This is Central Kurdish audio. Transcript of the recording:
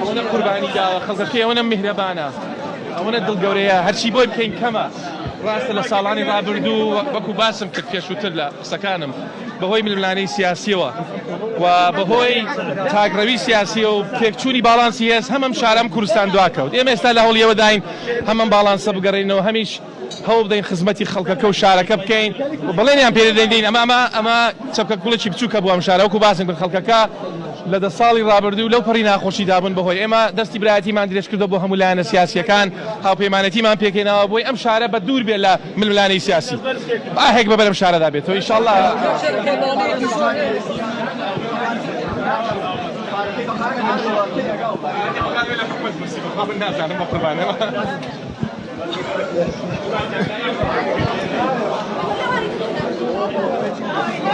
ئەوەنە قوربانی داوە خەڵکەکەی ئەوەنە میهرەبانە ئەوەنە دڵگەورەیە هەرچی بۆی بکەین کەمە ڕاستە لە ساڵانی ڕابردوو وەکو باسم کرد پێشووتر لە قسەکانم بەهۆی ململانەی سیاسیەوە و بەهۆی تاگڕەوی سیاسیە و پێکچوونی باڵانسی هێز هەمەم شارەم کوردستان دواکەوت ئێمە ئێستا لە هەوڵیەوە داین هەمەم باڵانسە بگەڕێنەوە هەمیش هەوڵ بدەین خزمەتی خەڵکەکە و شارەکە بکەین و بەڵێنیان پێ دەدەین ئەمە چەپکە کوڵێکی بچووکە بووە ئەم شارە وەکو باسم کرد خەڵکەکە لە دە ساڵی ڕابردوو لەو پەڕی ناخۆشی دابوون بەهۆی ئێمە دەستی برایەتیمان درێژ کردو بۆ هەموو لایەنە سیاسیەکان هاوپەیمانەتیمان پێکەینەوە بۆی ئەم شارە بە دوور بێت لە ململانەی سیاسی ئاهێک بەبەر ئەم شارەدا بێتەوە ئینشاءالله